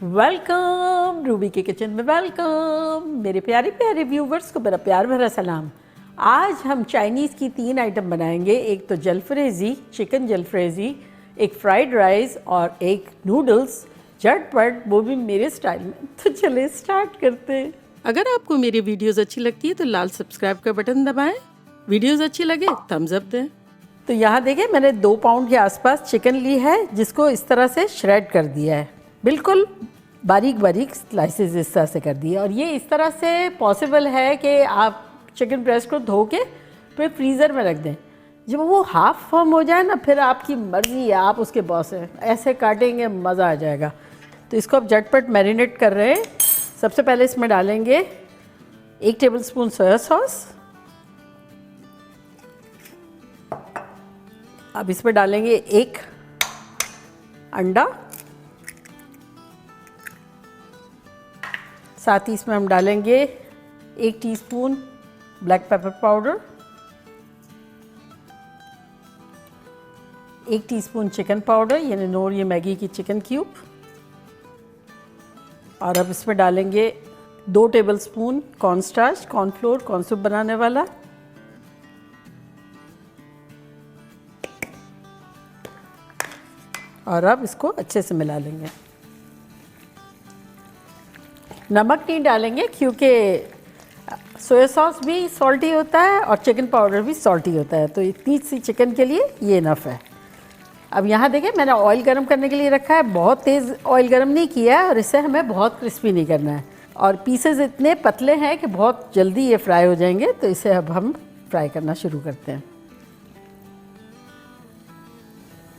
Welcome Ruby के kitchen में welcome मेरे प्यारे प्यारे व्यूवर्स को मेरा प्यार भरा सलाम। आज हम चाइनीज़ की 3 आइटम बनाएंगे। एक तो जलफ्रेज़ी चिकन जलफ्रेज़ी, एक फ्राइड राइस और एक नूडल्स झटपट, वो भी मेरे स्टाइल में। तो चले स्टार्ट करते हैं। अगर आपको मेरी वीडियोस अच्छी लगती है तो लाल सब्सक्राइब का बटन दबाएं। वीडियोस अच्छी लगे थम्स अप दें। तो यहाँ देखें, मैंने 2 पाउंड के आसपास चिकन ली है जिसको इस तरह से श्रेड कर दिया है, बिल्कुल बारीक बारीक स्लाइसेस इस तरह से कर दिए। और ये इस तरह से पॉसिबल है कि आप चिकन ब्रेस्ट को धो के फिर फ्रीज़र में रख दें। जब वो हाफ फर्म हो जाए ना, फिर आपकी मर्ज़ी है, आप उसके बॉस हैं, ऐसे काटेंगे मज़ा आ जाएगा। तो इसको अब झटपट मैरिनेट कर रहे हैं। सबसे पहले इसमें डालेंगे 1 टेबलस्पून सोया सॉस। अब इसमें डालेंगे 1 अंडा, साथ ही इसमें हम डालेंगे 1 teaspoon black pepper powder, 1 teaspoon chicken powder यानी नोर ये मैगी की चिकन क्यूब, और अब इसमें डालेंगे 2 tablespoon cornstarch, cornflour, corn soup बनाने वाला, और अब इसको अच्छे से मिला लेंगे। नमक नहीं डालेंगे क्योंकि सोया सॉस भी सॉल्टी होता है और चिकन पाउडर भी सॉल्टी होता है, तो इतनी सी चिकन के लिए ये इनफ है। अब यहाँ देखें, मैंने ऑयल गरम करने के लिए रखा है। बहुत तेज़ ऑयल गरम नहीं किया है और इसे हमें बहुत क्रिस्पी नहीं करना है। और पीसेस इतने पतले हैं कि बहुत जल्दी ये फ्राई हो जाएंगे, तो इसे अब हम फ्राई करना शुरू करते हैं।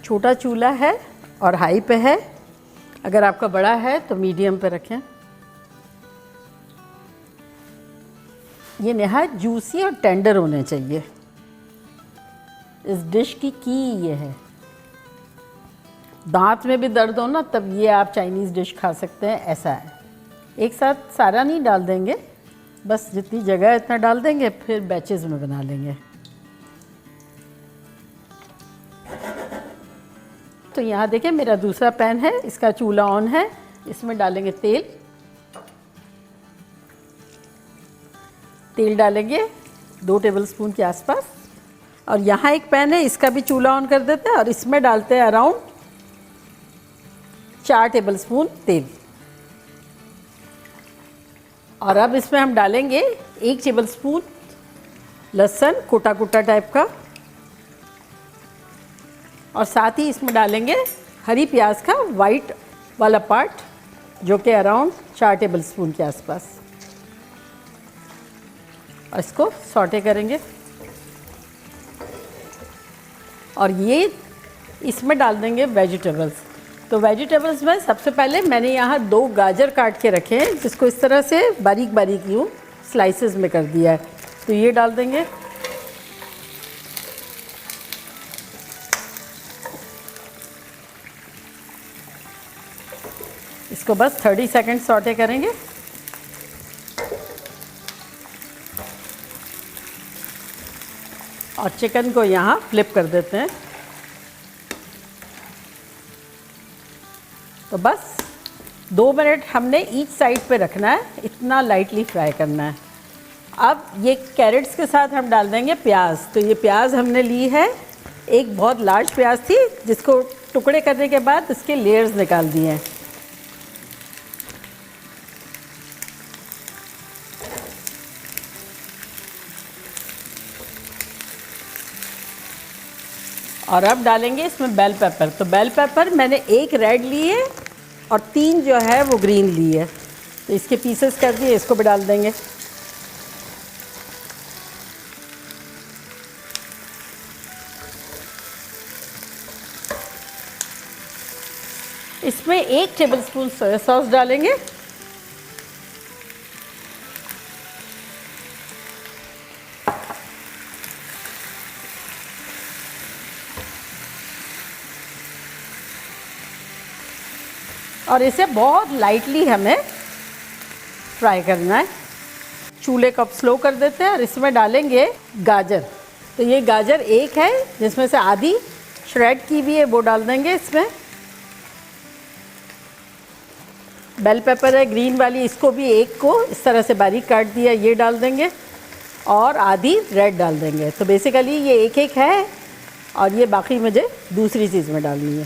छोटा चूल्हा है और हाई पे है। अगर आपका बड़ा है तो मीडियम पे रखें। ये नहायत जूसी और टेंडर होने चाहिए। इस डिश की ये है। दांत में भी दर्द हो ना, तब ये आप चाइनीज़ डिश खा सकते हैं, ऐसा है। एक साथ सारा नहीं डाल देंगे, बस जितनी जगह है इतना डाल देंगे, फिर बैचेस में बना लेंगे। तो यहाँ देखें, मेरा दूसरा पैन है, इसका चूल्हा ऑन है। इसमें डालेंगे तेल डालेंगे 2 टेबलस्पून के आसपास। और यहाँ एक पैन है, इसका भी चूल्हा ऑन कर देते हैं और इसमें डालते हैं अराउंड 4 टेबलस्पून तेल। और अब इसमें हम डालेंगे 1 टेबलस्पून लहसुन, कोटा कोटा टाइप का, और साथ ही इसमें डालेंगे हरी प्याज का वाइट वाला पार्ट, जो कि अराउंड 4 टेबलस्पून के आसपास। और इसको सॉटे करेंगे। और ये इसमें डाल देंगे वेजिटेबल्स। तो वेजिटेबल्स में सबसे पहले मैंने यहाँ 2 गाजर काट के रखे हैं, जिसको इस तरह से बारीक बारीक यूँ स्लाइसेस में कर दिया है, तो ये डाल देंगे। इसको बस 30 सेकंड सॉटे करेंगे। और चिकन को यहाँ फ्लिप कर देते हैं। तो बस 2 मिनट हमने ईच साइड पे रखना है, इतना लाइटली फ्राई करना है। अब ये कैरेट्स के साथ हम डाल देंगे प्याज। तो ये प्याज हमने ली है, एक बहुत लार्ज प्याज थी जिसको टुकड़े करने के बाद इसके लेयर्स निकाल दिए हैं। और अब डालेंगे इसमें बेल पेपर। तो बेल पेपर मैंने 1 रेड ली है और 3 जो है वो ग्रीन ली है, तो इसके पीसेस कर दिए, इसको भी डाल देंगे। इसमें 1 टेबलस्पून सोया सॉस डालेंगे। और इसे बहुत लाइटली हमें फ्राई करना है। चूल्हे को स्लो कर देते हैं और इसमें डालेंगे गाजर। तो ये गाजर 1 है, जिसमें से आधी श्रेड की भी है, वो डाल देंगे इसमें। बेल पेपर है ग्रीन वाली, इसको भी एक को इस तरह से बारीक काट दिया, ये डाल देंगे और आधी रेड डाल देंगे। तो बेसिकली ये एक एक है और ये बाकी मुझे दूसरी चीज़ में डालनी है।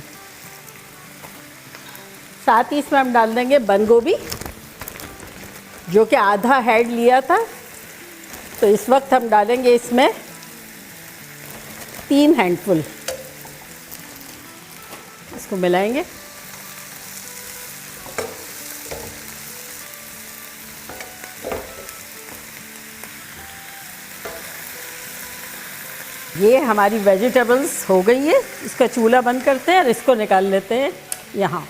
साथ ही इसमें हम डाल देंगे बंद गोभी, जो कि आधा हेड लिया था। तो इस वक्त हम डालेंगे इसमें 3 हैंडफुल। इसको मिलाएंगे। ये हमारी वेजिटेबल्स हो गई है। इसका चूल्हा बंद करते हैं और इसको निकाल लेते हैं यहाँ।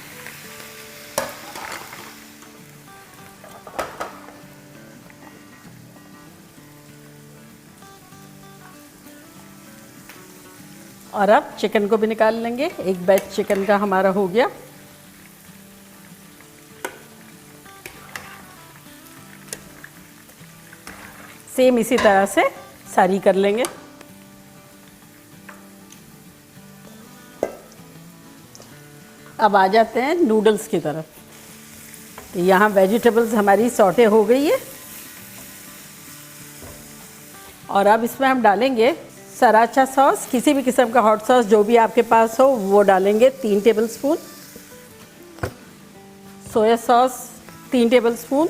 और अब चिकन को भी निकाल लेंगे। एक बैच चिकन का हमारा हो गया। सेम इसी तरह से सारी कर लेंगे। अब आ जाते हैं नूडल्स की तरफ। तो यहाँ वेजिटेबल्स हमारी सॉटे हो गई है और अब इसमें हम डालेंगे सराचा सॉस, किसी भी किस्म का हॉट सॉस जो भी आपके पास हो वो डालेंगे 3 टेबलस्पून। Soya sauce 3 tablespoon.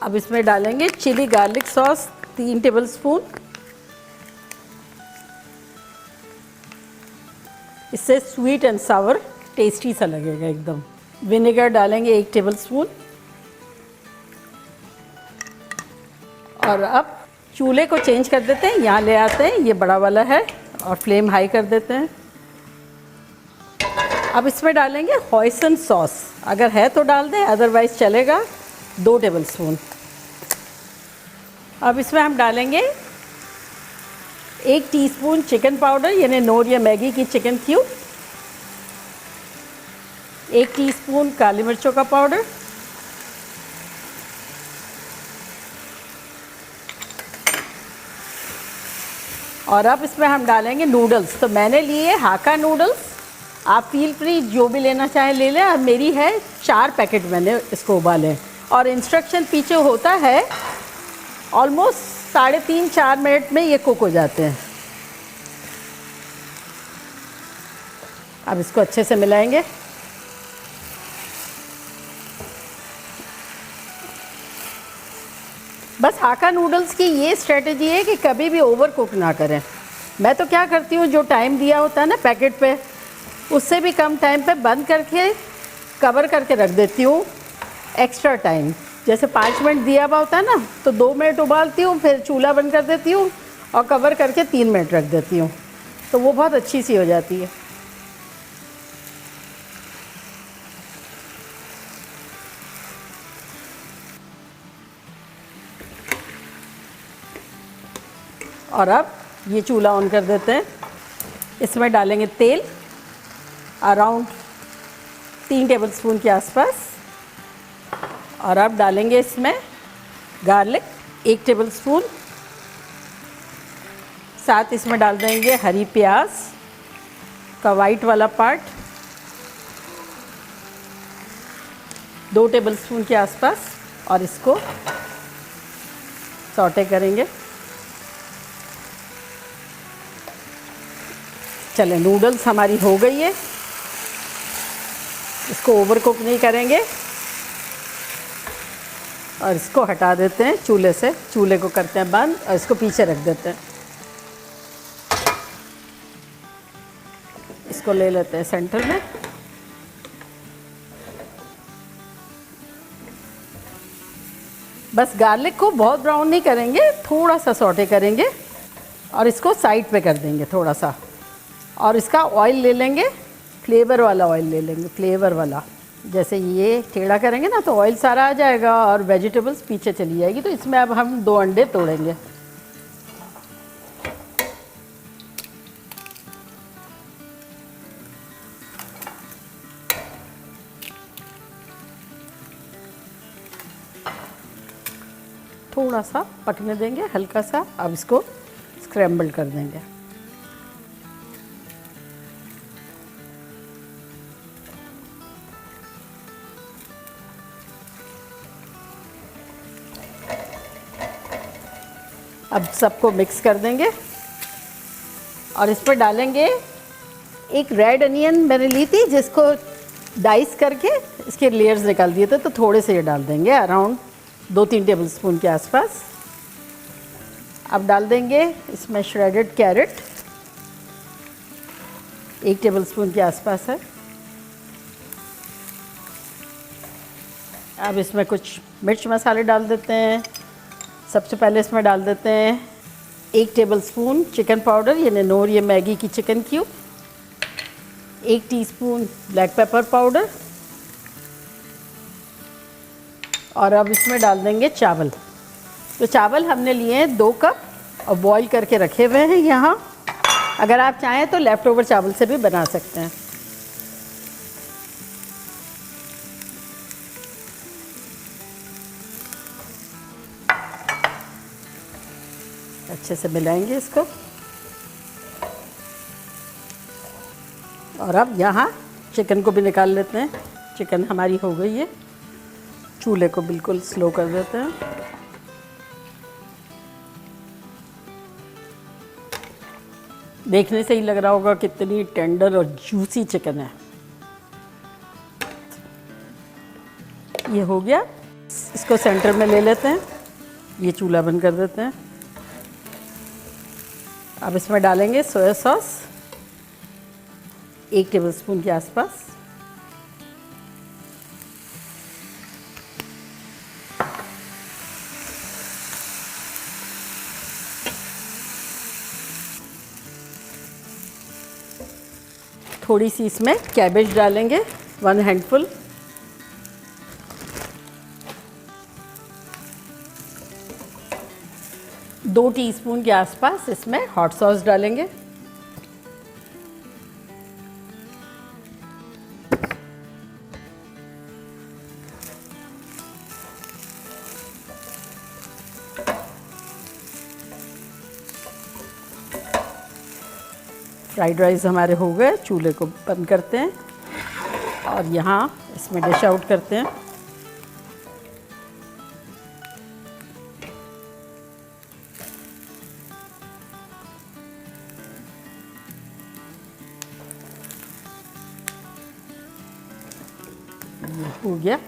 अब इसमें डालेंगे चिली गार्लिक सॉस 3 टेबलस्पून। इससे स्वीट एंड सावर टेस्टी सा लगेगा एकदम। विनेगर डालेंगे 1 टेबलस्पून। और अब चूल्हे को चेंज कर देते हैं, यहाँ ले आते हैं, ये बड़ा वाला है और फ्लेम हाई कर देते हैं। अब इसमें डालेंगे हॉइसन सॉस, अगर है तो डाल दें, अदरवाइज़ चलेगा, 2 टेबलस्पून। अब इसमें हम डालेंगे 1 टीस्पून चिकन पाउडर यानी नोर या मैगी की चिकन क्यूब, 1 टीस्पून काली मिर्चों का पाउडर, और अब इसमें हम डालेंगे नूडल्स। तो मैंने लिए हाका नूडल्स, आप फील फ्री जो भी लेना चाहें ले लें। और मेरी है 4 पैकेट मैंने इसको उबाले और इंस्ट्रक्शन पीछे होता है ऑलमोस्ट 3.5-4 मिनट में ये कुक हो जाते हैं। अब इसको अच्छे से मिलाएंगे। बस हाका नूडल्स की ये स्ट्रेटजी है कि कभी भी ओवर कुक ना करें। मैं तो क्या करती हूँ, जो टाइम दिया होता है ना पैकेट पे, उससे भी कम टाइम पे बंद करके कवर करके रख देती हूँ एक्स्ट्रा टाइम। जैसे 5 मिनट दिया हुआ होता है ना, तो 2 मिनट उबालती हूँ, फिर चूल्हा बंद कर देती हूँ और कवर करके 3 मिनट रख देती हूँ, तो वो बहुत अच्छी सी हो जाती है। और अब ये चूल्हा ऑन कर देते हैं। इसमें डालेंगे तेल अराउंड 3 टेबलस्पून के आसपास, और अब डालेंगे इसमें गार्लिक 1 टेबलस्पून। साथ इसमें डाल देंगे हरी प्याज का वाइट वाला पार्ट 2 टेबलस्पून के आसपास, और इसको सौटे करेंगे। चलें, नूडल्स हमारी हो गई है, इसको ओवर कुक नहीं करेंगे और इसको हटा देते हैं चूल्हे से। चूल्हे को करते हैं बंद और इसको पीछे रख देते हैं। इसको ले लेते हैं सेंटर में। बस गार्लिक को बहुत ब्राउन नहीं करेंगे, थोड़ा सा सौटे करेंगे और इसको साइड पे कर देंगे थोड़ा सा। और इसका ऑयल ले लेंगे, फ्लेवर वाला ऑयल ले लेंगे, फ्लेवर वाला। जैसे ये टेढ़ा करेंगे ना तो ऑयल सारा आ जाएगा और वेजिटेबल्स पीछे चली जाएगी। तो इसमें अब हम 2 अंडे तोड़ेंगे। थोड़ा सा पकने देंगे, हल्का सा। अब इसको स्क्रैम्बल कर देंगे। अब सबको मिक्स कर देंगे और इस पर डालेंगे एक रेड अनियन मैंने ली थी, जिसको डाइस करके इसके लेयर्स निकाल दिए थे, तो थोड़े से ये डाल देंगे, अराउंड 2-3 टेबलस्पून के आसपास। अब डाल देंगे इसमें श्रेडेड कैरेट, 1 टेबलस्पून के आसपास है। अब इसमें कुछ मिर्च मसाले डाल देते हैं। सबसे पहले इसमें डाल देते हैं 1 टेबलस्पून चिकन पाउडर, ये नेनोर, ये मैगी की chicken cube, 1 teaspoon black pepper powder, और अब इसमें डाल देंगे चावल। तो चावल हमने लिए हैं 2 कप और बॉईल करके रखे हुए हैं यहाँ। अगर आप चाहें तो लेफ़्ट ओवर चावल से भी बना सकते हैं। अच्छे से मिलाएंगे इसको। और अब यहाँ चिकन को भी निकाल लेते हैं। चिकन हमारी हो गई है। चूल्हे को बिल्कुल स्लो कर देते हैं। देखने से ही लग रहा होगा कितनी टेंडर और जूसी चिकन है। ये हो गया। इसको सेंटर में ले लेते हैं। ये चूल्हा बंद कर देते हैं। अब इसमें डालेंगे सोया सॉस, 1 टेबलस्पून के आसपास। थोड़ी सी इसमें कैबेज डालेंगे, 1 हैंडफुल। दो टीस्पून के आसपास इसमें हॉट सॉस डालेंगे। फ्राइड राइस हमारे हो गए। चूल्हे को बंद करते हैं और यहाँ इसमें डिश आउट करते हैं। हो गया।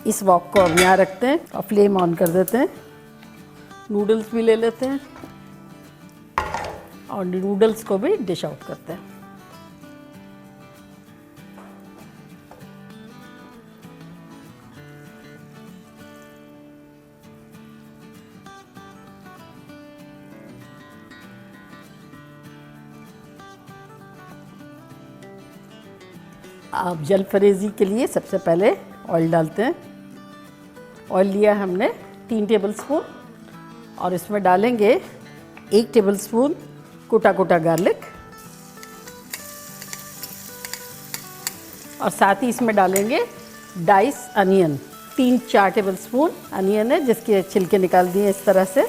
इस वॉक को अब यहाँ रखते हैं और फ्लेम ऑन कर देते हैं। नूडल्स भी ले लेते हैं और नूडल्स को भी डिश आउट करते हैं। अब जलफरेज़ी के लिए सबसे पहले ऑयल डालते हैं। ऑयल लिया हमने 3 टेबलस्पून और इसमें डालेंगे 1 टेबलस्पून कुटा कुटा गार्लिक और साथ ही इसमें डालेंगे डाइस अनियन। 3-4 टेबलस्पून अनियन है, जिसके छिलके निकाल दिए, इस तरह से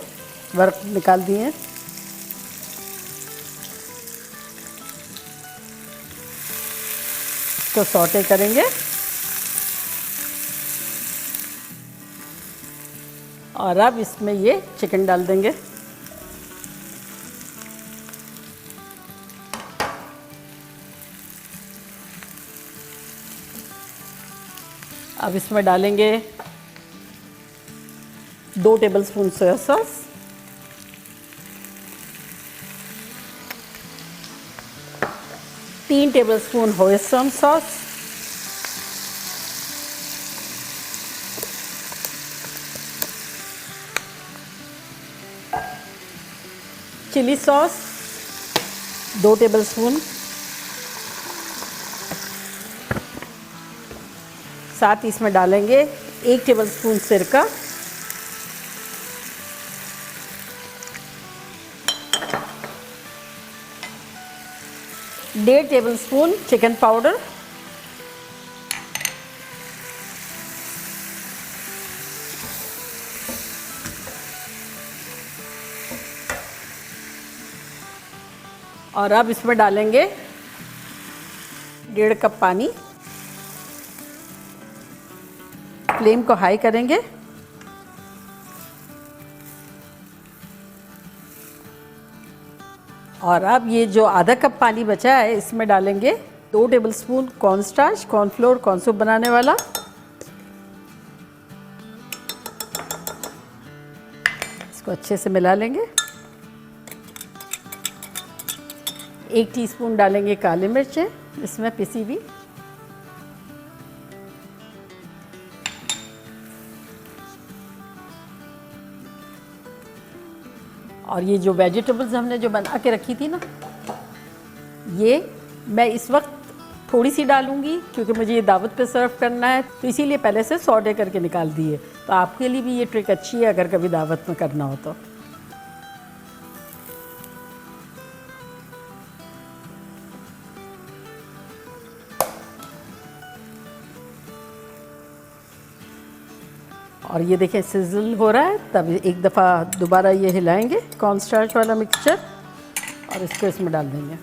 वर्क निकाल दिए। इसको सौटे करेंगे और अब इसमें ये चिकन डाल देंगे। अब इसमें डालेंगे 2 tablespoon soya sauce, 3 tablespoon hoisin sauce, chilli sauce 2 tablespoon, साथ ही इसमें डालेंगे 1 टेबलस्पून सिरका, डेढ़ टेबलस्पून चिकन पाउडर, और अब इसमें डालेंगे 1.5 कप पानी। फ्लेम को हाई करेंगे और अब ये जो आधा कप पानी बचा है इसमें डालेंगे 2 tablespoon cornstarch, cornflour, corn soup बनाने वाला। इसको अच्छे से मिला लेंगे। 1 टीस्पून डालेंगे काली मिर्चें इसमें पिसी हुई। और ये जो वेजिटेबल्स हमने जो बना के रखी थी ना, ये मैं इस वक्त थोड़ी सी डालूंगी क्योंकि मुझे ये दावत पे सर्व करना है, तो इसीलिए पहले से सॉटे करके निकाल दिए। तो आपके लिए भी ये ट्रिक अच्छी है अगर कभी दावत में करना हो तो। और ये देखें सिजल हो रहा है, तब एक दफ़ा दोबारा ये हिलाएंगे कॉर्नस्टार्च वाला मिक्सचर और इसको इसमें डाल देंगे।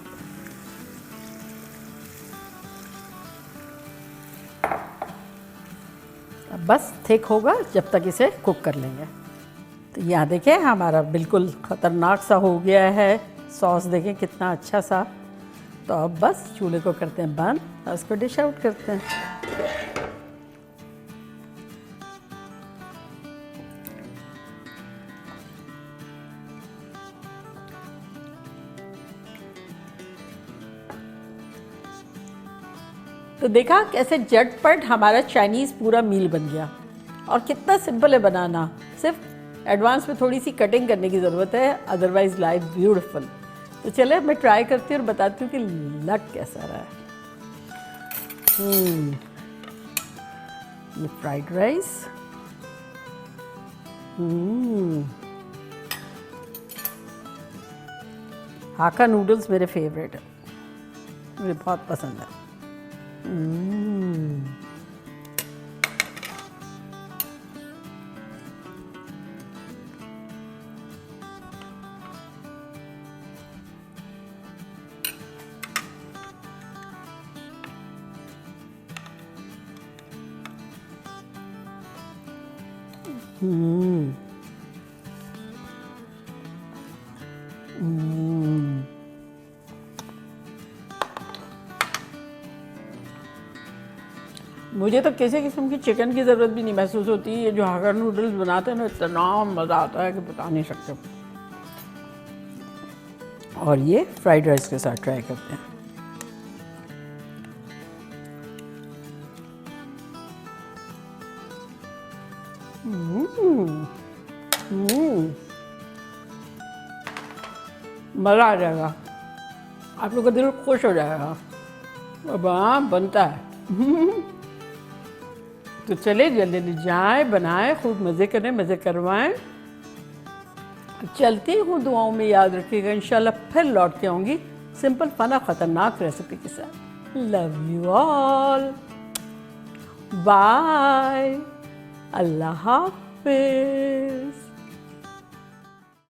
अब बस थिक होगा जब तक इसे कुक कर लेंगे। तो यहाँ देखें हमारा बिल्कुल ख़तरनाक सा हो गया है। सॉस देखें कितना अच्छा सा। तो अब बस चूल्हे को करते हैं बंद और इसको डिश आउट करते हैं। तो देखा कैसे झटपट हमारा चाइनीज़ पूरा मील बन गया और कितना सिंपल है बनाना। सिर्फ एडवांस में थोड़ी सी कटिंग करने की ज़रूरत है, अदरवाइज लाइफ ब्यूटीफुल। तो चले मैं ट्राई करती हूँ और बताती हूँ कि लग कैसा रहा है। ये फ्राइड राइस, हाका नूडल्स मेरे फेवरेट है, मुझे बहुत पसंद है। मुझे तो किसी किस्म की चिकन की ज़रूरत भी नहीं महसूस होती। ये जो हाका नूडल्स बनाते हैं ना, इतना मज़ा आता है कि बता नहीं सकते। और ये फ्राइड राइस के साथ ट्राई करते हैं। मज़ा आ जाएगा, आप लोग का दिल खुश हो जाएगा। अब हाँ बनता है। तो चले जल्दी जल्दी जाएं, बनाएं, खूब मज़े करें, मज़े करवाएं। चलती हूँ, दुआओं में याद रखिएगा। इंशाल्लाह फिर लौट के आऊँगी सिंपल फना ख़तरनाक रेसिपी के साथ। लव यू ऑल, बाय, अल्लाह हाफिज़।